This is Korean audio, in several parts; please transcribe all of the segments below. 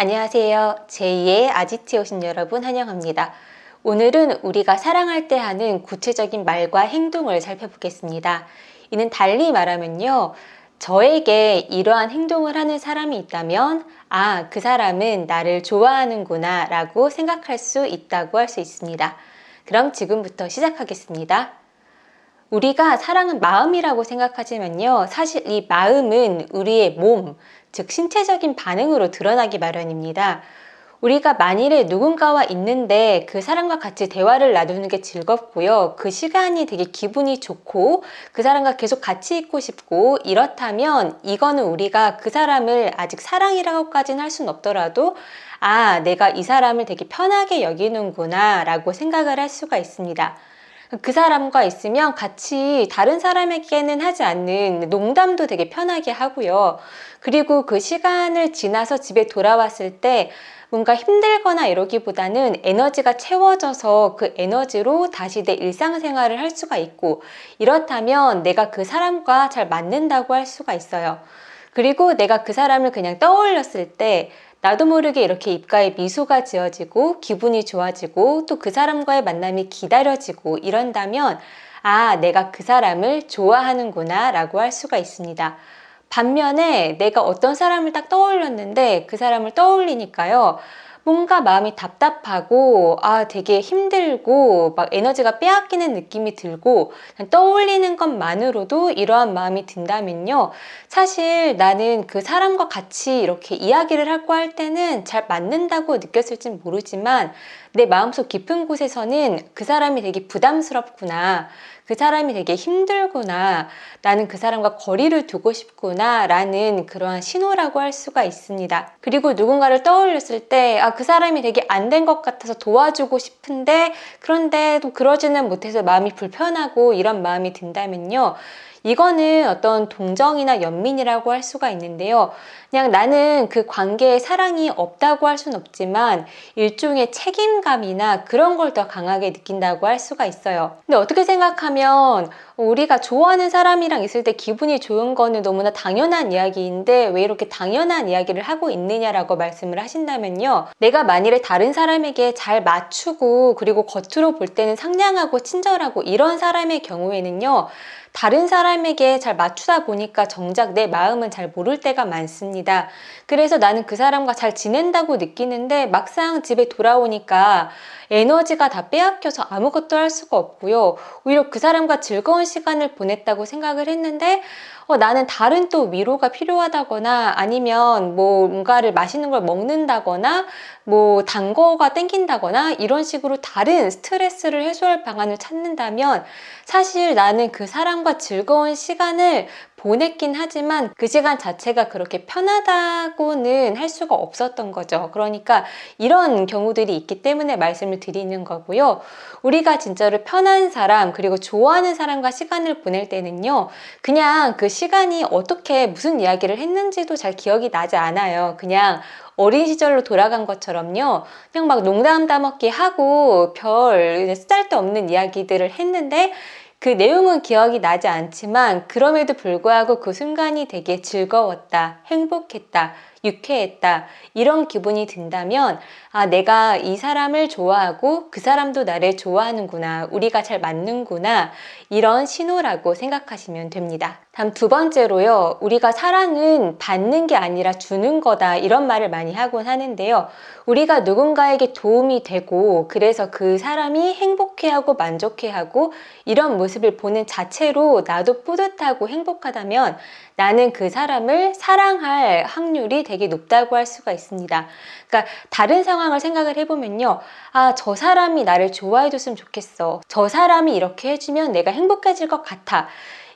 안녕하세요. 제2의 아지트에 오신 여러분 환영합니다. 오늘은 우리가 사랑할 때 하는 구체적인 말과 행동을 살펴보겠습니다. 이는 달리 말하면요. 저에게 이러한 행동을 하는 사람이 있다면 그 사람은 나를 좋아하는구나 라고 생각할 수 있다고 할 수 있습니다. 그럼 지금부터 시작하겠습니다. 우리가 사랑은 마음이라고 생각하지만요. 사실 이 마음은 우리의 몸, 즉 신체적인 반응으로 드러나기 마련입니다. 우리가 만일에 누군가와 있는데 그 사람과 같이 대화를 나누는 게 즐겁고요. 그 시간이 되게 기분이 좋고 그 사람과 계속 같이 있고 싶고 이렇다면 이거는 우리가 그 사람을 아직 사랑이라고까지는 할 수는 없더라도 내가 이 사람을 되게 편하게 여기는구나 라고 생각을 할 수가 있습니다. 그 사람과 있으면 같이 다른 사람에게는 하지 않는 농담도 되게 편하게 하고요. 그리고 그 시간을 지나서 집에 돌아왔을 때 뭔가 힘들거나 이러기보다는 에너지가 채워져서 그 에너지로 다시 내 일상생활을 할 수가 있고, 이렇다면 내가 그 사람과 잘 맞는다고 할 수가 있어요. 그리고 내가 그 사람을 그냥 떠올렸을 때 나도 모르게 이렇게 입가에 미소가 지어지고 기분이 좋아지고 또 그 사람과의 만남이 기다려지고 이런다면 내가 그 사람을 좋아하는구나 라고 할 수가 있습니다. 반면에 내가 어떤 사람을 딱 떠올렸는데 그 사람을 떠올리니까요. 뭔가 마음이 답답하고 되게 힘들고 막 에너지가 빼앗기는 느낌이 들고 그냥 떠올리는 것만으로도 이러한 마음이 든다면요. 사실 나는 그 사람과 같이 이렇게 이야기를 하고 할 때는 잘 맞는다고 느꼈을진 모르지만 내 마음속 깊은 곳에서는 그 사람이 되게 부담스럽구나. 그 사람이 되게 힘들구나. 나는 그 사람과 거리를 두고 싶구나 라는 그러한 신호라고 할 수가 있습니다. 그리고 누군가를 떠올렸을 때 그 사람이 되게 안 된 것 같아서 도와주고 싶은데 그런데 또 그러지는 못해서 마음이 불편하고 이런 마음이 든다면요. 이거는 어떤 동정이나 연민이라고 할 수가 있는데요. 그냥 나는 그 관계에 사랑이 없다고 할 수는 없지만 일종의 책임감이나 그런 걸 더 강하게 느낀다고 할 수가 있어요. 근데 어떻게 생각하면 우리가 좋아하는 사람이랑 있을 때 기분이 좋은 거는 너무나 당연한 이야기인데 왜 이렇게 당연한 이야기를 하고 있느냐라고 말씀을 하신다면요. 내가 만일에 다른 사람에게 잘 맞추고 그리고 겉으로 볼 때는 상냥하고 친절하고 이런 사람의 경우에는요. 다른 사람에게 잘 맞추다 보니까 정작 내 마음은 잘 모를 때가 많습니다. 그래서 나는 그 사람과 잘 지낸다고 느끼는데 막상 집에 돌아오니까 에너지가 다 빼앗겨서 아무것도 할 수가 없고요. 오히려 그 사람과 즐거운 시간을 보냈다고 생각을 했는데 나는 다른 또 위로가 필요하다거나 아니면 뭔가를 맛있는 걸 먹는다거나 단 거가 땡긴다거나 이런 식으로 다른 스트레스를 해소할 방안을 찾는다면 사실 나는 그 사람과 즐거운 시간을 보냈긴 하지만 그 시간 자체가 그렇게 편하다고는 할 수가 없었던 거죠. 그러니까 이런 경우들이 있기 때문에 말씀을 드리는 거고요. 우리가 진짜로 편한 사람 그리고 좋아하는 사람과 시간을 보낼 때는요. 그냥 그 시간이 어떻게 무슨 이야기를 했는지도 잘 기억이 나지 않아요. 그냥 어린 시절로 돌아간 것처럼요. 그냥 막 농담 따먹기 하고 별 쓰잘데없는 이야기들을 했는데 그 내용은 기억이 나지 않지만 그럼에도 불구하고 그 순간이 되게 즐거웠다, 행복했다, 유쾌했다 이런 기분이 든다면 내가 이 사람을 좋아하고 그 사람도 나를 좋아하는구나, 우리가 잘 맞는구나 이런 신호라고 생각하시면 됩니다. 다음 두 번째로요. 우리가 사랑은 받는 게 아니라 주는 거다 이런 말을 많이 하곤 하는데요. 우리가 누군가에게 도움이 되고 그래서 그 사람이 행복해하고 만족해하고 이런 모습을 보는 자체로 나도 뿌듯하고 행복하다면 나는 그 사람을 사랑할 확률이 되게 높다고 할 수가 있습니다. 그러니까 다른 상황을 생각을 해보면요. 저 사람이 나를 좋아해 줬으면 좋겠어. 저 사람이 이렇게 해주면 내가 행복해질 것 같아.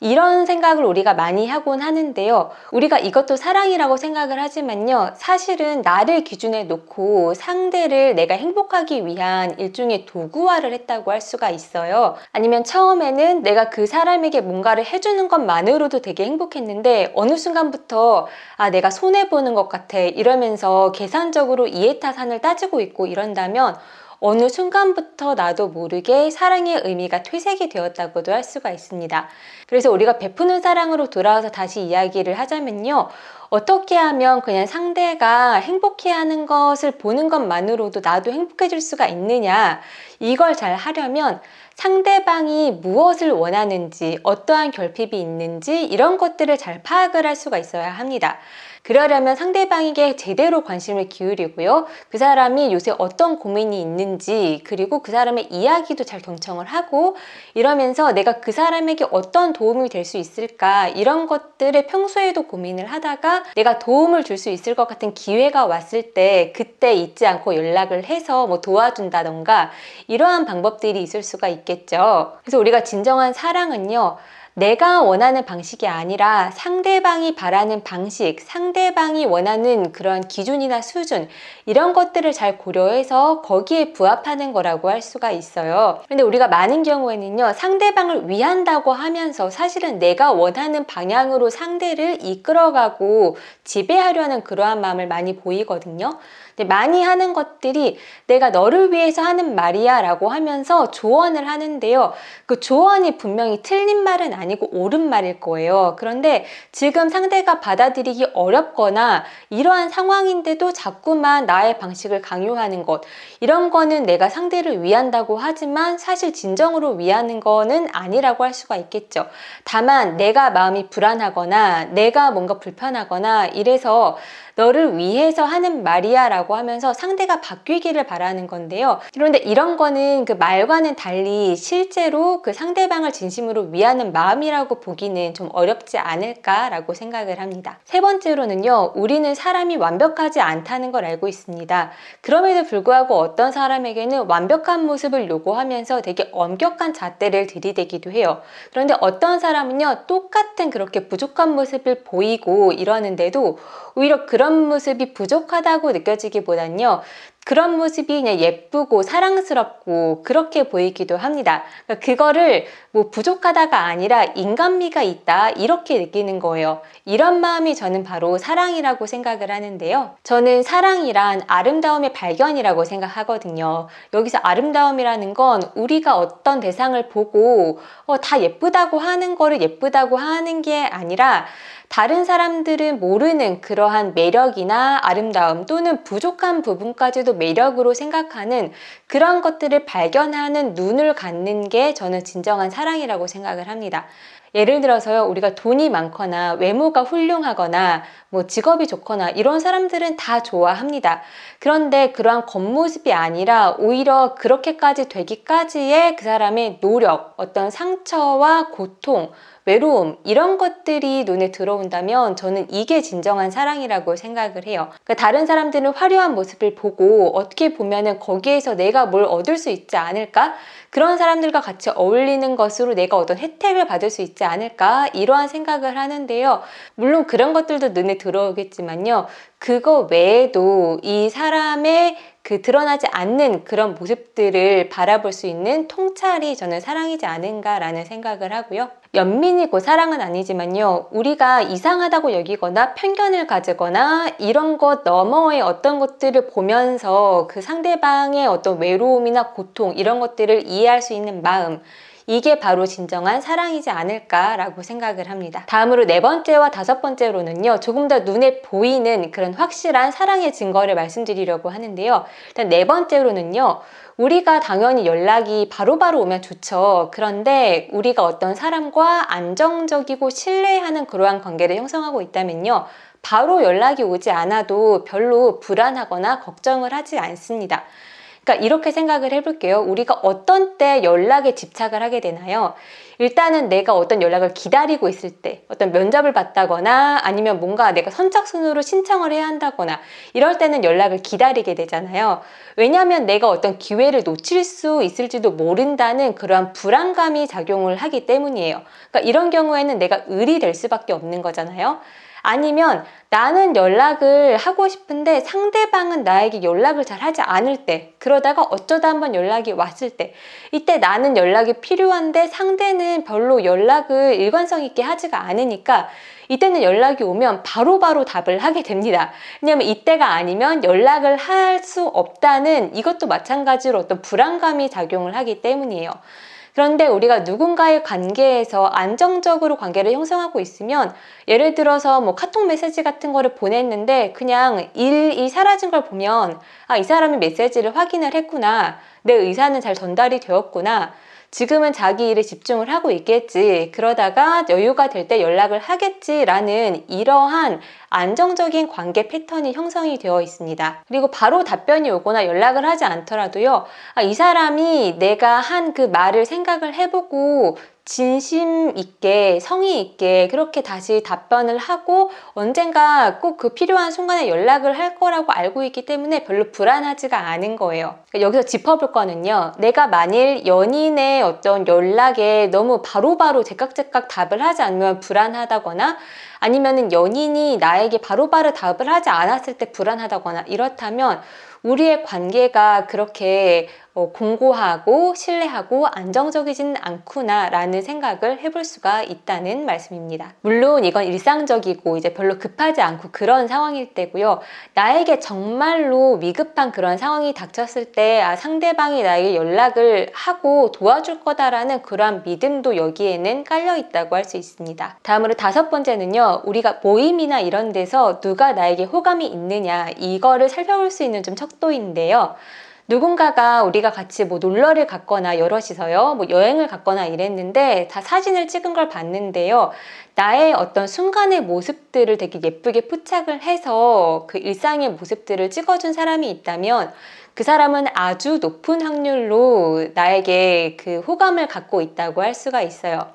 이런 생각을 우리가 많이 하곤 하는데요. 우리가 이것도 사랑이라고 생각을 하지만요. 사실은 나를 기준에 놓고 상대를 내가 행복하기 위한 일종의 도구화를 했다고 할 수가 있어요. 아니면 처음에는 내가 그 사람에게 뭔가를 해주는 것만으로도 되게 행복했는데 어느 순간부터 내가 손해보는 것 같아 이러면서 계산적으로 이해타산을 따지고 있고 이런다면 어느 순간부터 나도 모르게 사랑의 의미가 퇴색이 되었다고도 할 수가 있습니다. 그래서 우리가 베푸는 사랑으로 돌아와서 다시 이야기를 하자면요. 어떻게 하면 그냥 상대가 행복해하는 것을 보는 것만으로도 나도 행복해질 수가 있느냐, 이걸 잘 하려면 상대방이 무엇을 원하는지, 어떠한 결핍이 있는지 이런 것들을 잘 파악을 할 수가 있어야 합니다. 그러려면 상대방에게 제대로 관심을 기울이고요. 그 사람이 요새 어떤 고민이 있는지, 그리고 그 사람의 이야기도 잘 경청을 하고, 이러면서 내가 그 사람에게 어떤 도움이 될 수 있을까, 이런 것들을 평소에도 고민을 하다가 내가 도움을 줄 수 있을 것 같은 기회가 왔을 때 그때 잊지 않고 연락을 해서 뭐 도와준다던가 이러한 방법들이 있을 수가 있겠죠. 그래서 우리가 진정한 사랑은요, 내가 원하는 방식이 아니라 상대방이 바라는 방식, 상대방이 원하는 그런 기준이나 수준, 이런 것들을 잘 고려해서 거기에 부합하는 거라고 할 수가 있어요. 근데 우리가 많은 경우에는요, 상대방을 위한다고 하면서 사실은 내가 원하는 방향으로 상대를 이끌어가고 지배하려는 그러한 마음을 많이 보이거든요. 근데 많이 하는 것들이 내가 너를 위해서 하는 말이야 라고 하면서 조언을 하는데요, 그 조언이 분명히 틀린 말은 아니고 옳은 말일 거예요. 그런데 지금 상대가 받아들이기 어렵거나 이러한 상황인데도 자꾸만 나의 방식을 강요하는 것, 이런 거는 내가 상대를 위한다고 하지만 사실 진정으로 위하는 거는 아니라고 할 수가 있겠죠. 다만 내가 마음이 불안하거나 내가 뭔가 불편하거나 이래서 너를 위해서 하는 말이야 라고 하면서 상대가 바뀌기를 바라는 건데요. 그런데 이런 거는 그 말과는 달리 실제로 그 상대방을 진심으로 위하는 마음이라고 보기는 좀 어렵지 않을까 라고 생각을 합니다. 세 번째로는요, 우리는 사람이 완벽하지 않다는 걸 알고 있습니다. 그럼에도 불구하고 어떤 사람에게는 완벽한 모습을 요구하면서 되게 엄격한 잣대를 들이대기도 해요. 그런데 어떤 사람은요, 똑같은 그렇게 부족한 모습을 보이고 이러는데도 오히려 그런 모습이 부족하다고 느껴지기보단요, 그런 모습이 그냥 예쁘고 사랑스럽고 그렇게 보이기도 합니다. 그러니까 그거를 뭐 부족하다가 아니라 인간미가 있다, 이렇게 느끼는 거예요. 이런 마음이 저는 바로 사랑이라고 생각을 하는데요. 저는 사랑이란 아름다움의 발견이라고 생각하거든요. 여기서 아름다움이라는 건 우리가 어떤 대상을 보고 다 예쁘다고 하는 거를 예쁘다고 하는 게 아니라 다른 사람들은 모르는 그러한 매력이나 아름다움 또는 부족한 부분까지도 매력으로 생각하는 그런 것들을 발견하는 눈을 갖는 게 저는 진정한 사랑이라고 생각을 합니다. 예를 들어서요, 우리가 돈이 많거나 외모가 훌륭하거나 뭐 직업이 좋거나 이런 사람들은 다 좋아합니다. 그런데 그러한 겉모습이 아니라 오히려 그렇게까지 되기까지의 그 사람의 노력, 어떤 상처와 고통, 외로움, 이런 것들이 눈에 들어온다면 저는 이게 진정한 사랑이라고 생각을 해요. 그러니까 다른 사람들은 화려한 모습을 보고 어떻게 보면은 거기에서 내가 뭘 얻을 수 있지 않을까? 그런 사람들과 같이 어울리는 것으로 내가 어떤 혜택을 받을 수 있지 않을까? 이러한 생각을 하는데요. 물론 그런 것들도 눈에 들어오겠지만요, 그거 외에도 이 사람의 그 드러나지 않는 그런 모습들을 바라볼 수 있는 통찰이 저는 사랑이지 않은가라는 생각을 하고요. 연민이고 사랑은 아니지만요, 우리가 이상하다고 여기거나 편견을 가지거나 이런 것 너머의 어떤 것들을 보면서 그 상대방의 어떤 외로움이나 고통, 이런 것들을 이해할 수 있는 마음, 이게 바로 진정한 사랑이지 않을까라고 생각을 합니다. 다음으로 네 번째와 다섯 번째로는요, 조금 더 눈에 보이는 그런 확실한 사랑의 증거를 말씀드리려고 하는데요. 일단 네 번째로는요, 우리가 당연히 연락이 바로바로 오면 좋죠. 그런데 우리가 어떤 사람과 안정적이고 신뢰하는 그러한 관계를 형성하고 있다면요, 바로 연락이 오지 않아도 별로 불안하거나 걱정을 하지 않습니다. 그러니까 이렇게 생각을 해볼게요. 우리가 어떤 때 연락에 집착을 하게 되나요? 일단은 내가 어떤 연락을 기다리고 있을 때, 어떤 면접을 봤다거나 아니면 뭔가 내가 선착순으로 신청을 해야 한다거나 이럴 때는 연락을 기다리게 되잖아요. 왜냐하면 내가 어떤 기회를 놓칠 수 있을지도 모른다는 그러한 불안감이 작용을 하기 때문이에요. 그러니까 이런 경우에는 내가 을이 될 수밖에 없는 거잖아요. 아니면 나는 연락을 하고 싶은데 상대방은 나에게 연락을 잘 하지 않을 때, 그러다가 어쩌다 한번 연락이 왔을 때, 이때 나는 연락이 필요한데 상대는 별로 연락을 일관성 있게 하지가 않으니까 이때는 연락이 오면 바로바로 답을 하게 됩니다. 왜냐하면 이때가 아니면 연락을 할 수 없다는, 이것도 마찬가지로 어떤 불안감이 작용을 하기 때문이에요. 그런데 우리가 누군가의 관계에서 안정적으로 관계를 형성하고 있으면 예를 들어서 뭐 카톡 메시지 같은 거를 보냈는데 그냥 일이 사라진 걸 보면 아, 이 사람이 메시지를 확인을 했구나. 내 의사는 잘 전달이 되었구나. 지금은 자기 일에 집중을 하고 있겠지. 그러다가 여유가 될 때 연락을 하겠지라는 이러한 안정적인 관계 패턴이 형성이 되어 있습니다. 그리고 바로 답변이 오거나 연락을 하지 않더라도요. 아, 이 사람이 내가 한 그 말을 생각을 해보고 진심 있게 성의 있게 그렇게 다시 답변을 하고 언젠가 꼭 그 필요한 순간에 연락을 할 거라고 알고 있기 때문에 별로 불안하지가 않은 거예요. 그러니까 여기서 짚어볼 거는요. 내가 만일 연인의 어떤 연락에 너무 바로바로 제깍제깍 답을 하지 않으면 불안하다거나 아니면은 연인이 나에게 바로바로 답을 하지 않았을 때 불안하다거나 이렇다면 우리의 관계가 그렇게 공고하고 신뢰하고 안정적이지는 않구나 라는 생각을 해볼 수가 있다는 말씀입니다. 물론 이건 일상적이고 이제 별로 급하지 않고 그런 상황일 때고요. 나에게 정말로 위급한 그런 상황이 닥쳤을 때 아, 상대방이 나에게 연락을 하고 도와줄 거다라는 그러한 믿음도 여기에는 깔려 있다고 할 수 있습니다. 다음으로 5번째는요. 우리가 모임이나 이런 데서 누가 나에게 호감이 있느냐 이거를 살펴볼 수 있는 좀 척도인데요. 누군가가 우리가 같이 뭐 놀러를 갔거나 여럿이서요, 뭐 여행을 갔거나 이랬는데 다 사진을 찍은 걸 봤는데요. 나의 어떤 순간의 모습들을 되게 예쁘게 포착을 해서 그 일상의 모습들을 찍어준 사람이 있다면 그 사람은 아주 높은 확률로 나에게 그 호감을 갖고 있다고 할 수가 있어요.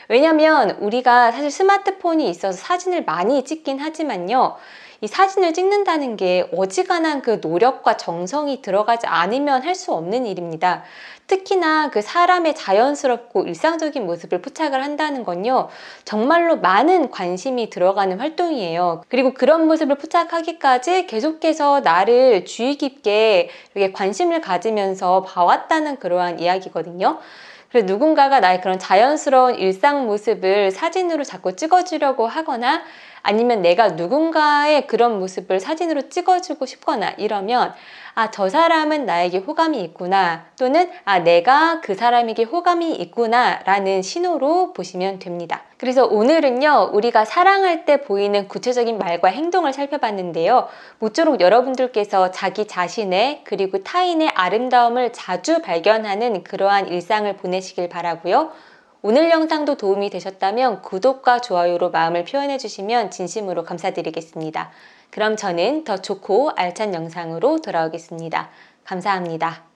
왜냐면 우리가 사실 스마트폰이 있어서 사진을 많이 찍긴 하지만요. 이 사진을 찍는다는 게 어지간한 그 노력과 정성이 들어가지 않으면 할 수 없는 일입니다. 특히나 그 사람의 자연스럽고 일상적인 모습을 포착을 한다는 건요. 정말로 많은 관심이 들어가는 활동이에요. 그리고 그런 모습을 포착하기까지 계속해서 나를 주의 깊게 이렇게 관심을 가지면서 봐왔다는 그러한 이야기거든요. 그래서 누군가가 나의 그런 자연스러운 일상 모습을 사진으로 자꾸 찍어주려고 하거나 아니면 내가 누군가의 그런 모습을 사진으로 찍어주고 싶거나 이러면 아, 저 사람은 나에게 호감이 있구나 또는 아, 내가 그 사람에게 호감이 있구나 라는 신호로 보시면 됩니다. 그래서 오늘은요, 우리가 사랑할 때 보이는 구체적인 말과 행동을 살펴봤는데요. 모쪼록 여러분들께서 자기 자신의 그리고 타인의 아름다움을 자주 발견하는 그러한 일상을 보내시길 바라고요. 오늘 영상도 도움이 되셨다면 구독과 좋아요로 마음을 표현해 주시면 진심으로 감사드리겠습니다. 그럼 저는 더 좋고 알찬 영상으로 돌아오겠습니다. 감사합니다.